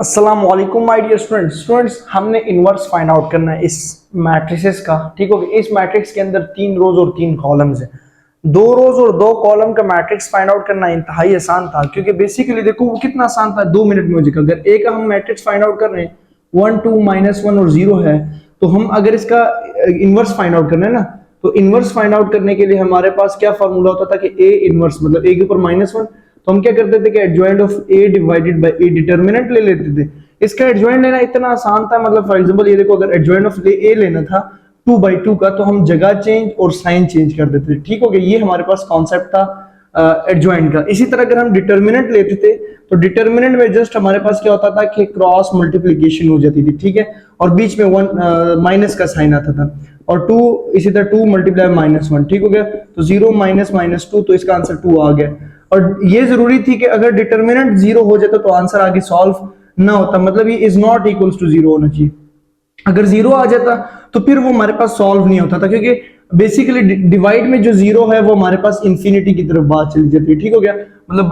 अस्सलाम वालेकुम my dear students हमने इनवर्स फाइंड आउट करना है इस मैट्रिसेस का। ठीक हो गया। इस मैट्रिक्स के अंदर 3 रोज और 3 कॉलम्स हैं। 2 रोज और 2 कॉलम का मैट्रिक्स फाइंड आउट करना इंतहाई आसान था, क्योंकि बेसिकली देखो वो कितना आसान था। 2 मिनट में हो जाएगा। अगर एक हम मैट्रिक्स फाइंड आउट कर रहे हैं 1 2 -1 और 0 है, तो हम अगर इसका इनवर्स फाइंड आउट करना है ना, तो इनवर्स फाइंड आउट करने के लिए हमारे पास क्या फॉर्मूला होता था कि ए इनवर्स मतलब ए के ऊपर -1, तो हम क्या करते थे कि adjoint of A divided by A determinant ले लेते थे। इसका एडजॉइंट लेना इतना आसान था, मतलब फॉर एग्जांपल ये देखो, अगर एडजॉइंट ऑफ ए लेना था 2/2 का, तो हम जगह चेंज और साइन चेंज कर देते थे। ठीक हो गया। ये हमारे पास कॉन्सेप्ट था एडजॉइंट का। इसी तरह अगर हम डिटरमिनेंट लेते थे तो डिटरमिनेंट में जस्ट हमारे पास क्या होता था कि क्रॉस मल्टीप्लिकेशन हो जाती थी। ठीक है। और बीच में 1 माइनस का साइन आता था, और 2 इसी तरह 2 मल्टीप्लाई -1। ठीक हो गया। तो 0 -2, तो इसका आंसर 2 आ गया। और ये जरूरी थी कि अगर डिटरमिनेंट 0 हो जाता तो आंसर आगे सॉल्व ना होता, मतलब ये इज नॉट इक्वल्स टू 0 होना चाहिए। अगर 0 आ जाता तो फिर वो हमारे पास सॉल्व नहीं होता था, क्योंकि बेसिकली डिवाइड में जो 0 है वो हमारे पास इंफिनिटी की तरफ बात चली जाती है। ठीक हो गया। मतलब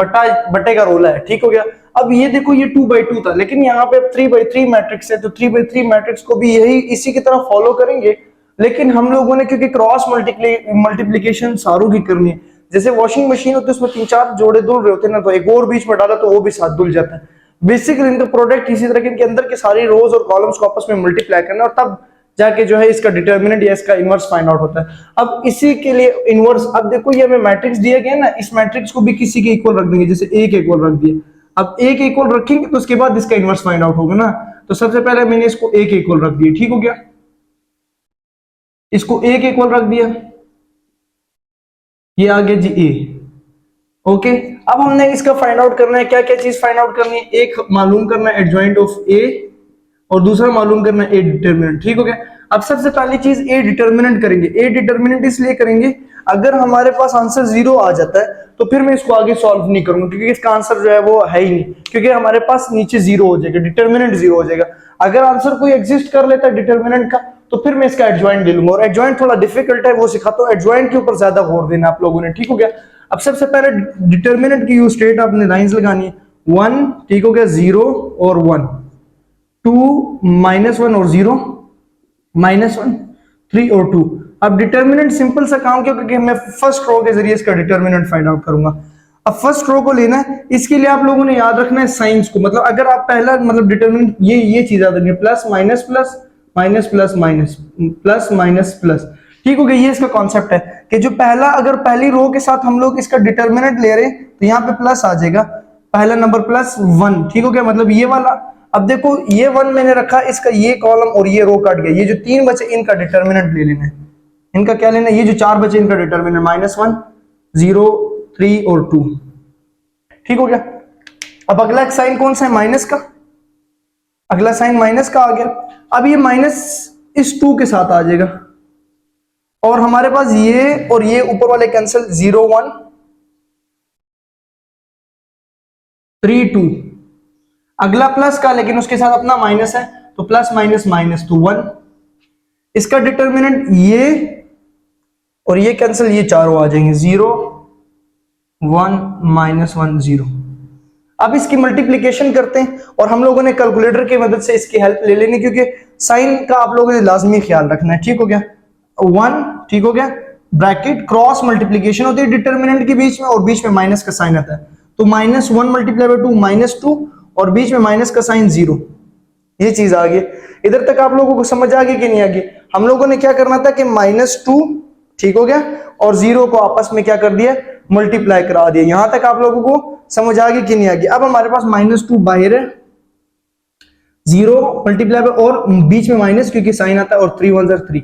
बट्टे का रोला है। ठीक हो गया। अब ये देखो, ये 2/2 था, लेकिन यहाँ पे 3/3 मैट्रिक्स है, तो 3/3 मैट्रिक्स को भी यही इसी की तरह फॉलो करेंगे। लेकिन हम लोगों ने क्योंकि क्रॉस मल्टीप्लीकेशन सारों की करनी है, जैसे वॉशिंग मशीन होती है उसमें 3-4 जोड़े धुल रहे होते हैं ना, तो एक और बीच में डाला तो वो भी साथ धुल जाता है। बेसिकली इनका प्रोडक्ट इसी तरह के इनके अंदर के सारी रोज और कॉलम्स को आपस में मल्टीप्लाई करना, और तब जाके जो है इसका डिटरमिनेंट या इसका इनवर्स फाइंड आउट होता है। अब इसी के लिए इनवर्स, अब देखो ये हमें मैट्रिक्स दिया गया ना, इस मैट्रिक्स को भी किसी के इक्वल रख देंगे, जैसे ए के इक्वल रख दिए। अब ए के इक्वल रखेंगे तो उसके बाद इसका इनवर्स फाइंड आउट होगा ना, तो सबसे पहले मैंने इसको ए के इक्वल रख दिया। ठीक हो गया। इसको ए के इक्वल रख दिया, ये आ गया जी ए। ओके। अब हमने इसका फाइंड आउट करना है, क्या क्या चीज फाइंड आउट करनी है। एक मालूम करना है एडजॉइंट ऑफ ए, और दूसरा मालूम करना है ए डिटरमिनेंट। ठीक हो गया। अब सबसे पहली चीज ए डिटरमिनेंट करेंगे। ए डिटरमिनेंट इसलिए करेंगे, अगर हमारे पास आंसर 0 आ जाता है तो फिर मैं इसको आगे सॉल्व नहीं करूंगा, क्योंकि इसका आंसर जो है वो है ही नहीं, क्योंकि हमारे पास नीचे 0 हो जाएगा, डिटरमिनेंट 0 हो जाएगा। अगर आंसर कोई एग्जिस्ट कर लेता है डिटरमिनेंट का, तो फिर मैं इसका एडजॉइंट ले लूंगा, और एडजॉइंट थोड़ा डिफिकल्ट है, वो सिखाता हूं। एडजॉइंट के ऊपर ज्यादा गौर देना आप लोगों ने। ठीक हो गया। अब सबसे पहले डिटरमिनेंट की यू स्टेट आपने लाइंस लगानी है। 1, ठीक हो गया, 0 और 1, 2 -1 और 0, -1, 3 और 2। अब डिटरमिनेंट सिंपल सा काम क्यों, क्योंकि मैं फर्स्ट रो के जरिए इसका डिटरमिनेंट फाइंड आउट करूंगा। अब फर्स्ट रो को लेना है, इसके लिए आप लोगों ने याद रखना है साइंस को। मतलब अगर आप पहला मतलब डिटरमिनेंट ये चीज याद रखनी है, plus minus plus minus plus minus plus minus plus. ठीक हो गया। ये इसका कॉन्सेप्ट है कि जो पहला, अगर पहली रो के साथ हम लोग इसका डिटरमिनेंट ले रहे हैं तो यहाँ पे प्लस आ जाएगा, पहला नंबर +1। ठीक हो गया। मतलब ये वाला, अब देखो ये 1 मैंने रखा, इसका ये कॉलम और ये रो कट गया, ये जो 3 बचे इनका डिटरमिनेंट ले लेना है। इनका क्या लेना है, ये जो 4 बचे इनका डिटरमिनेंट -1, 0, 3 और 2। ठीक हो गया। अब अगला साइन कौन सा है, माइनस का। अगला साइन माइनस का आ गया। अब ये माइनस इस 2 के साथ आ जाएगा, और हमारे पास ये और ये ऊपर वाले कैंसिल, 0 1 3 2। अगला प्लस का, लेकिन उसके साथ अपना माइनस है, तो प्लस माइनस माइनस तो 1। इसका डिटरमिनेंट ये और ये कैंसिल, ये चारों आ जाएंगे, 0 1 -1 0। अब इसकी मल्टीप्लिकेशन करते हैं, और हम लोगों ने कैलकुलेटर की मदद से इसकी हेल्प ले लेनी, क्योंकि साइन का आप लोगों ने लाजमी ख्याल रखना है। ठीक हो गया। 1, ठीक हो गया, ब्रैकेट, क्रॉस मल्टीप्लिकेशन होती है डिटरमिनेंट के बीच में, और बीच में माइनस का साइन आता है, तो -1 मल्टीप्लाई बाय 2 -2, और बीच में माइनस का साइन 0। ये चीज आ गई। इधर तक आप लोगों को समझ आ गई कि नहीं आ गई। हम लोगों ने क्या करना था कि -2, ठीक हो गया, और 0 को आपस में क्या कर दिया, मल्टीप्लाई करा दिया। यहां तक आप लोगों को समझ आ गई कि नहीं आ गई। अब हमारे पास -2 बाहर है, 0 मल्टीप्लाई बाय और बीच में माइनस, क्योंकि साइन आता है, और 3 1 3।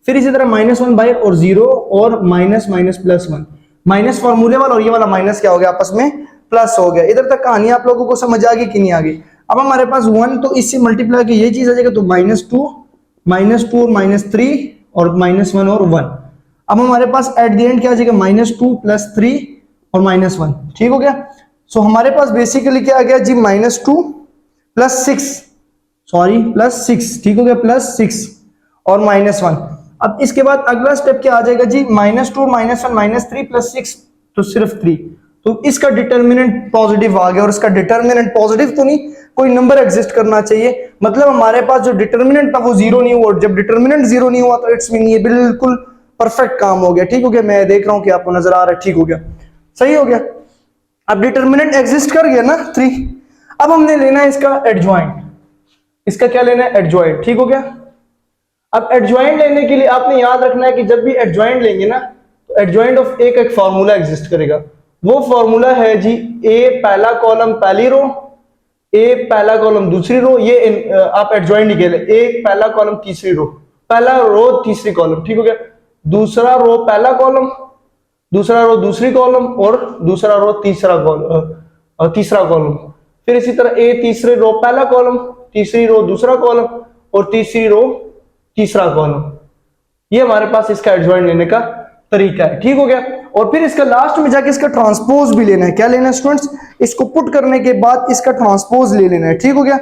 फिर इसी तरह -1 बाहर, और 0 और माइनस माइनस +1, माइनस फॉर्मूले वाला, और ये वाला माइनस क्या हो गया, आपस में प्लस हो गया। इधर तक कहानी आप लोगों को समझ आ गई कि नहीं आ गई। अब हमारे पास 1, तो इससे मल्टीप्लाई की ये चीज आ जाएगा, तो -2 और -3 और -1 और 1। अब हमारे पास एट द एंड क्या आ जाएगा, -2 +3 और -1। ठीक हो गया। सो हमारे पास बेसिकली क्या आ गया जी, -2 +6, सॉरी +6, ठीक हो गया, +6 और -1। अब इसके बाद अगला स्टेप क्या आ जाएगा जी, -2 -1 -3 +6, तो सिर्फ 3। तो इसका डिटरमिनेंट पॉजिटिव आ गया, और इसका डिटरमिनेंट पॉजिटिव तो नहीं, कोई नंबर एग्जिस्ट करना चाहिए, मतलब हमारे पास जो डिटर्मिनेंट था वो जीरो नहीं हुआ। जब डिटर्मिनेंट जीरो नहीं हुआ तो इट्स मीन ये बिल्कुल परफेक्ट काम हो गया। ठीक हो गया, मैं देख रहा हूं कि आपको नजर आ रहा है। ठीक हो गया, सही हो गया। अब डिटर्मिनेंट एग्जिस्ट कर गया ना 3। अब हमने लेना है इसका एडजॉइंट। इसका क्या लेना है? एडजॉइंट। ठीक हो गया। अब एडजॉइंट लेने के लिए आपने याद रखना है कि जब भी एडजॉइंट लेंगे ना तो एडजॉइंट ऑफ ए का एक फार्मूला एग्जिस्ट करेगा। वो फार्मूला है जी ए पहला कॉलम पहली रो, ए पहला कॉलम दूसरी रो। ये आप एडजॉइंट निकाले, एक पहला कॉलम तीसरी रो, पहला रो तीसरी कॉलम। ठीक हो गया। दूसरा रो पहला कॉलम, दूसरा रो दूसरी कॉलम, और दूसरा रो तीसरा कॉलम। फिर इसी तरह ए तीसरे रो पहला कॉलम, तीसरी रो दूसरा कॉलम, और तीसरी रो तीसरा कॉलम। ये हमारे पास इसका एडजॉइंट लेने का तरीका है। ठीक हो गया। और फिर इसका लास्ट में जाके इसका ट्रांसपोज भी लेना है। क्या लेना है स्टूडेंट्स? इसको पुट करने के बाद इसका ट्रांसपोज ले लेना है। ठीक हो गया।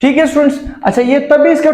ठीक है स्टूडेंट्स। अच्छा, ये तभी इसका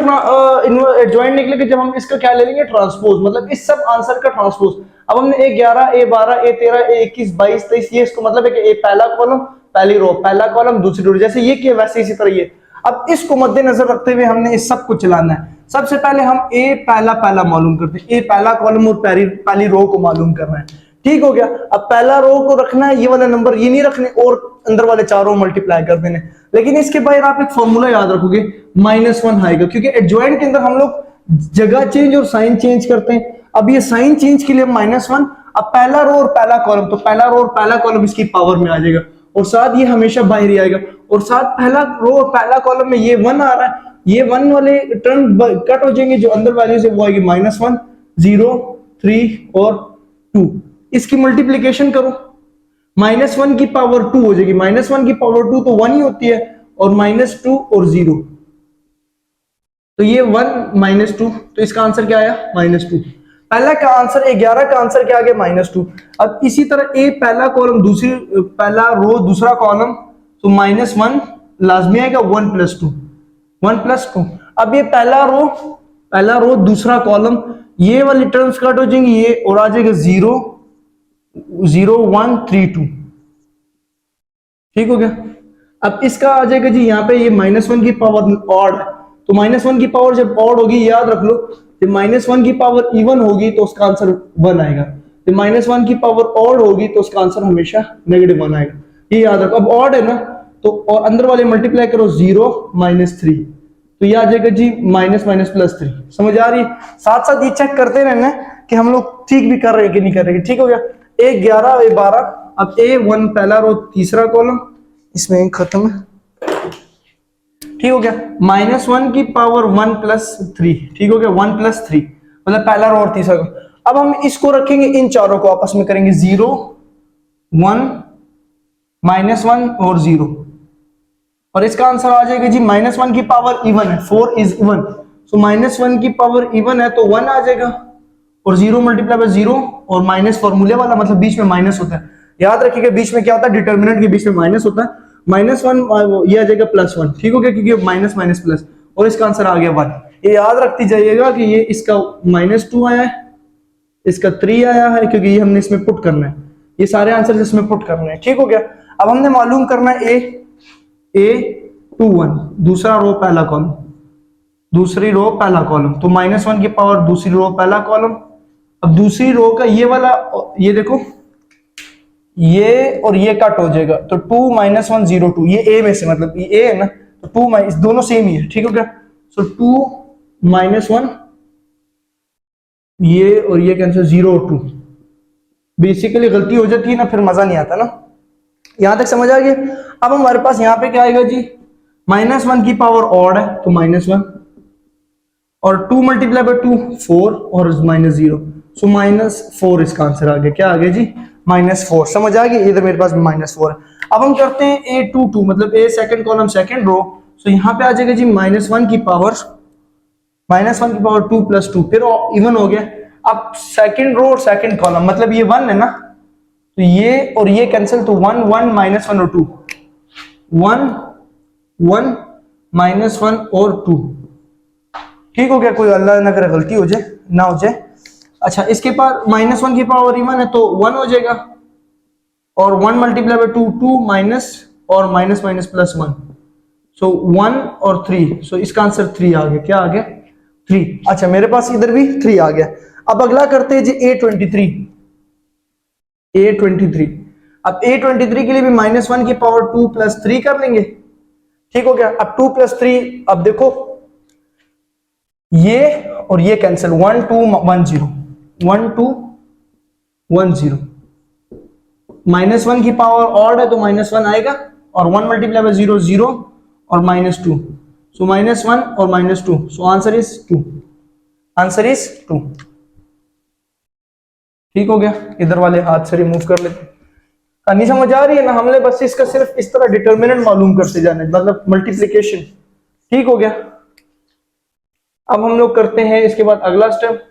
एडजॉइंट निकलेगा जब हम इसका क्या ले लेंगे? ट्रांसपोज, मतलब इस सब आंसर का ट्रांसपोज। अब हमने A11 A12 A13 A21 22 23, ये इसको मतलब है कि ए पहला कॉलम पहली रो, पहला कॉलम दूसरी रो, जैसे ये किया वैसे इसी तरह ये। अब इसको मद्देनजर रखते हुए हमने इस सब को चलाना है। सबसे पहले हम ए पहला मालूम करते हैं, ए पहला कॉलम और पहली रो को मालूम करना है। ठीक हो गया। अब पहला रो को रखना है, ये वाला नंबर ये नहीं रखने, और अंदर वाले चारों मल्टीप्लाई कर देने। लेकिन इसके बाद आप एक फॉर्मूला याद रखोगे, -1 आएगा, क्योंकि एडजॉइंट के अंदर हम लोग जगह चेंज और साइन चेंज करते हैं। अब ये साइन चेंज के लिए -1। अब पहला रो और पहला कॉलम, तो पहला रो और पहला कॉलम इसकी पावर में आ जाएगा, और साथ ये हमेशा बाहर ही आएगा। और साथ पहला रो और पहला कॉलम में ये 1 आ रहा है, ये 1 वाले टर्म कट हो जाएंगे, जो अंदर वैल्यूज है वो आएगी -1 0 3 और 2। इसकी मल्टीप्लीकेशन करो, -1 की पावर 2 हो जाएगी। -1 की पावर 2 तो 1 ही होती है, और -2 और 0, तो ये 1 -2, तो इसका आंसर क्या आया? -2। पहला का आंसर A11 का आंसर क्या आ गया? -2। अब इसी तरह ए पहला कॉलम दूसरी, पहला रो दूसरा कॉलम, तो -1 लाजमी आएगा, 1 + 2 1 + 2। अब ये पहला रो दूसरा कॉलम, ये वाली टर्म्स कट हो जाएंगी, ये और आ जाएगा 0 0 1 3 2। ठीक हो गया। अब इसका आ जाएगा जी यहाँ पे, ये -1 की पावर ऑड है, तो -1 की पावर जब ऑड होगी, याद रख लो, जब -1 की पावर इवन होगी तो उसका आंसर 1 आएगा, जब -1 की पावर ऑड होगी तो उसका आंसर हमेशा -1 आएगा। ये याद रखो। अब ऑड है ना, तो और अंदर वाले मल्टीप्लाई करो, 0 -3, तो ये आ जाएगा जी -3। समझ आ रही है? साथ साथ ये चेक करते रहना कि हम लोग ठीक भी कर रहे हैं कि नहीं कर रहे हैं। ठीक हो गया। A11 A12, अब A1 पहला रो तीसरा कॉलम, इसमें खत्म है। ठीक हो गया। -1 की पावर 1 + 3। ठीक हो गया, 1 + 3 मतलब पहला रो और तीसरा रो। अब हम इसको रखेंगे, इन चारों को आपस में करेंगे 0 1 -1 और 0, और इसका आंसर आ जाएगा जी -1 की पावर इवन है, 4 इज इवन, सो -1 की पावर इवन है तो 1 आ जाएगा, और 0 × 0, और माइनस फॉर्मूले वाला, मतलब बीच में माइनस होता है। याद रखिएगा बीच में क्या होता है? डिटर्मिनेंट के बीच में माइनस होता है। -1 ये आ जाएगा +1। ठीक हो गया, क्योंकि माइनस माइनस प्लस, और इसका आंसर आ गया 1। ये याद रखती जाइएगा कि ये इसका -2 आया है, इसका 3 आया है, क्योंकि ये हमने इसमें पुट करना है, ये सारे आंसर इसमें पुट करने हैं। ठीक हो गया। अब हमने मालूम करना है A21 दूसरा रो पहला कॉलम, दूसरी रो पहला कॉलम, तो -1 की पावर दूसरी रो पहला कॉलम। अब दूसरी रो का ये वाला, ये देखो, ये और ये कट हो जाएगा, तो 2 -1 0 2, ये ए में से, मतलब ये ए है ना, तो 2 दोनों सेम ही है। ठीक हो गया। सो 2 -1, ये और ये कैंसिल, 0 2। बेसिकली गलती हो जाती है ना, फिर मजा नहीं आता ना। यहां तक समझ आ गया। अब हमारे पास यहाँ पे क्या आएगा जी? -1 की पावर ऑड है, तो -1, और 2 × 2 4, और -0, सो -4 इसका आंसर आ गया। क्या आ गया जी? -4। समझ आ गई? इधर मेरे पास -4 है। अब हम करते हैं A22, मतलब ए सेकंड कॉलम सेकंड रो, सो यहाँ पे आ जाएगा जी -1 की पावर -1 की पावर 2 प्लस 2, फिर इवन हो गया। अब सेकंड रो और सेकंड कॉलम, मतलब ये 1 है ना, तो ये और ये कैंसिल, तो 1 1 -1 और 2, 1 1 -1 और 2। ठीक हो गया, कोई अल्लाह ना करे गलती हो जाए ना हो जाए। अच्छा, इसके पास -1 की पावर इवन है तो 1 हो जाएगा, और 1 मल्टीप्लाई बाय 2 2 माइनस और माइनस माइनस प्लस 1, सो 1 और 3, सो इसका आंसर 3 आ गया। क्या आ गया? 3। अच्छा, मेरे पास इधर भी 3 आ गया। अब अगला करते हैं जी A23। A23, अब A23 के लिए भी -1 की पावर 2 प्लस 3 कर लेंगे। ठीक हो गया। अब 2 प्लस 3, अब देखो ये और ये कैंसिल, 1 2 1 0, 1 2 1 0, -1 की पावर ऑड है तो -1 आएगा, और 1 मल्टीप्लाई बाय 0 0 और -2, सो -1 और -2, so answer is 2। Answer is 2। ठीक हो गया, इधर वाले हाथ से रिमूव कर लेते। कहानी समझ आ रही है ना? हमने बस इसका सिर्फ इस तरह डिटर्मिनेंट मालूम करते जाना है, मतलब मल्टीप्लिकेशन। ठीक हो गया। अब हम लोग करते हैं इसके बाद अगला स्टेप।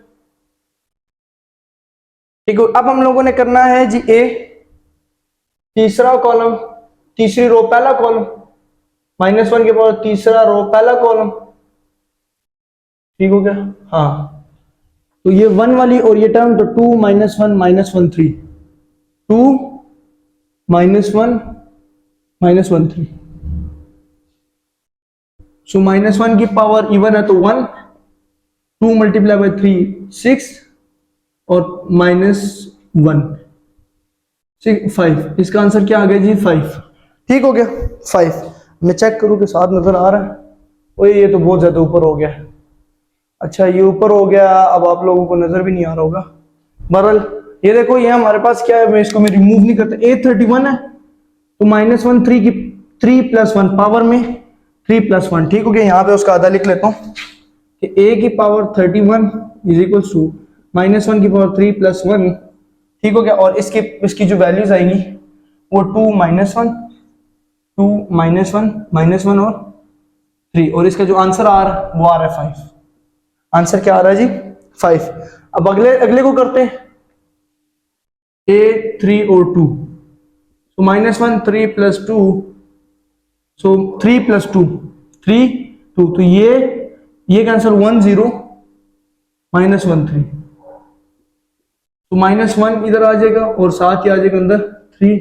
ठीक है, अब हम लोगों ने करना है जी ए, तीसरा कॉलम, तीसरी रो पहला कॉलम, -1 के पावर तीसरा रो पहला कॉलम। ठीक हो गया। हाँ, तो ये 1 वाली और ये टर्म, तो 2 -1 -1 3, 2 -1 -1 3, सो -1 की पावर इवन है तो 1, 2 मल्टीप्लाई बाय 3 6 और -1 5, इसका आंसर क्या आ गया जी? 5। ठीक हो गया, 5। मैं चेक करूं कि साथ नजर आ रहा है। ओए, ये तो बहुत ज्यादा ऊपर हो गया। अच्छा, ये ऊपर हो गया, अब आप लोगों को नजर भी नहीं आ रहा होगा। बहरहाल ये देखो, ये हमारे पास क्या है, मैं इसको मैं रिमूव नहीं करता। A31 है तो -1 3 की 3 प्लस 1 पावर में 3 प्लस 1। ठीक हो गया, यहाँ पे उसका आधा लिख लेता हूँ कि A की पावर 31 इज इक्वल टू -1 की पावर 3 प्लस 1। ठीक हो गया, और इसकी जो वैल्यूज आएंगी वो 2 -1 2 -1 और 3, और इसका जो आंसर आ रहा है वो आ रहा है 5। आंसर क्या आ रहा है जी? 5। अब अगले अगले को करते हैं, A3 और 2, so -1 3 प्लस 2, सो 3 प्लस 2 3 2, तो ये कैंसर 1 0 -1 3, तो -1 इधर आ जाएगा और साथ ही आ जाएगा अंदर 3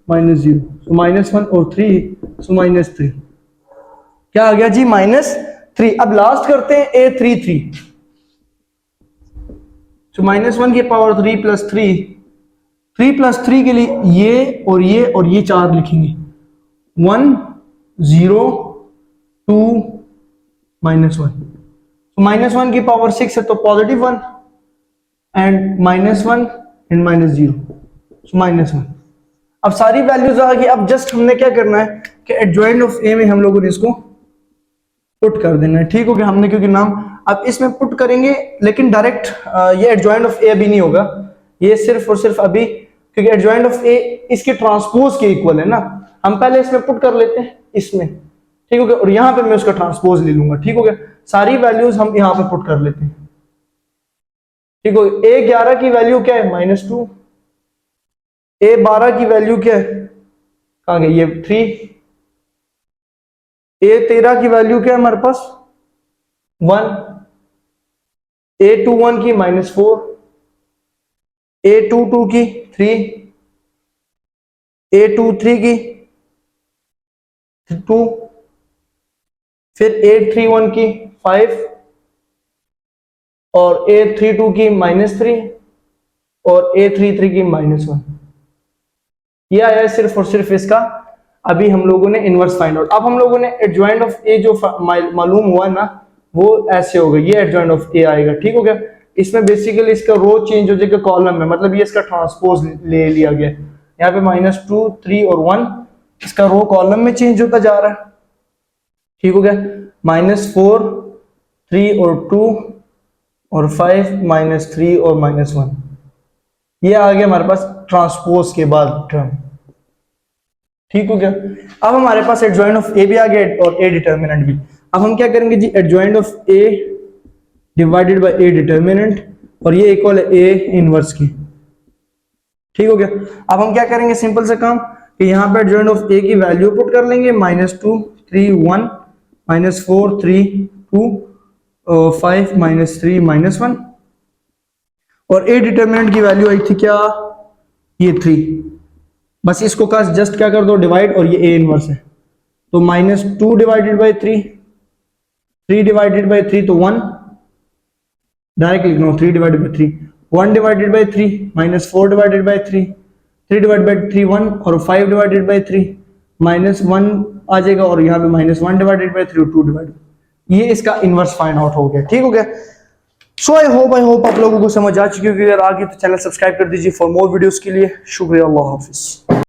-0, सो -1 और 3, सो -3। क्या आ गया जी? -3। अब लास्ट करते हैं A33, तो -1 की पावर 3 प्लस 3, 3 प्लस 3 के लिए ये और ये 4 लिखेंगे, 1 0 2 -1, तो -1 की पावर 6 है तो पॉजिटिव 1, एंड -1 एंड -0, सो -1। अब सारी वैल्यूज आ गई। अब जस्ट हमने क्या करना है कि एडजॉइंट ऑफ ए में हम लोगों ने इसको पुट कर देना है। ठीक हो गया, हमने क्योंकि नाम अब इसमें पुट करेंगे, लेकिन डायरेक्ट ये एडजॉइंट ऑफ ए अभी नहीं होगा, ये सिर्फ और सिर्फ अभी, क्योंकि एडजॉइंट ऑफ ए इसके ट्रांसपोज के इक्वल है ना। हम पहले इसमें पुट कर लेते हैं इसमें। ठीक हो गया, और यहां पे मैं उसका ट्रांसपोज ले लूंगा। ठीक हो गया, सारी वैल्यूज हम यहां पे पुट कर लेते हैं। ठीक हो गया, A11 की वैल्यू क्या है? -2। A12 की वैल्यू क्या है? कहां गई? ये 3। A13 की वैल्यू क्या है हमारे पास? 1। A21 की -4, A22 की 3, A23 की 2, फिर A31 की 5, और A32 की -3, और A33 की -1। ये आया है सिर्फ और सिर्फ इसका। अभी हम लोगों ने इनवर्स फाइंड आउट। अब हम लोगों ने एडजॉइंट ऑफ ए जो मालूम हुआ ना, वो ऐसे होगा, ये एडजॉइंट ऑफ ए आएगा। ठीक हो गया, इसमें बेसिकली इसका रो चेंज हो जाएगा कॉलम में, मतलब ये इसका ट्रांसपोज ले लिया गया। यहाँ पे -2 3 और 1, इसका रो कॉलम में चेंज होता जा रहा है। ठीक हो गया, -4 3 और 2 और 5 -3 और -1, ये आ गया हमारे पास ट्रांसपोज के बाद टर्म। ठीक हो गया, अब हमारे पास एडजॉइंट ऑफ ए भी आ गया और ए डिटर्मिनेंट भी। अब हम क्या करेंगे जी? Adjoint of A divided by A determinant, और ये इक्वल है ए इनवर्स की। ठीक हो गया। अब हम क्या करेंगे, सिंपल से काम कि यहाँ पे एडजॉइंट ऑफ ए की वैल्यू पुट कर लेंगे, -2 3 1 -4 3 2 5 -3 -1, और ए डिटर्मिनेंट की वैल्यू आई थी क्या, ये 3। बस इसको का जस्ट क्या कर दो, डिवाइड, और ये ए इनवर्स है, तो -2 डिवाइडेड बाय 3, 3 डिवाइडेड बाय 3 तो 1, डायरेक्ट लिख लो 3 divided by 3, 1 divided by 3 -4 divided by 3, 3 divided by 3 1, और 5 डिवाइडेड बाय 3 -1 आ जाएगा, और यहाँ पे -1 डिवाइडेड बाय 3 और 2 डिवाइडेड, ये इसका इनवर्स फाइंड आउट हो गया। ठीक हो गया। सो आई होप आप लोगों को समझ आ चुकी होगी। अगर आ गई तो चैनल सब्सक्राइब कर दीजिए फॉर मोर वीडियोस के लिए। शुक्रिया, अल्लाह हाफिज।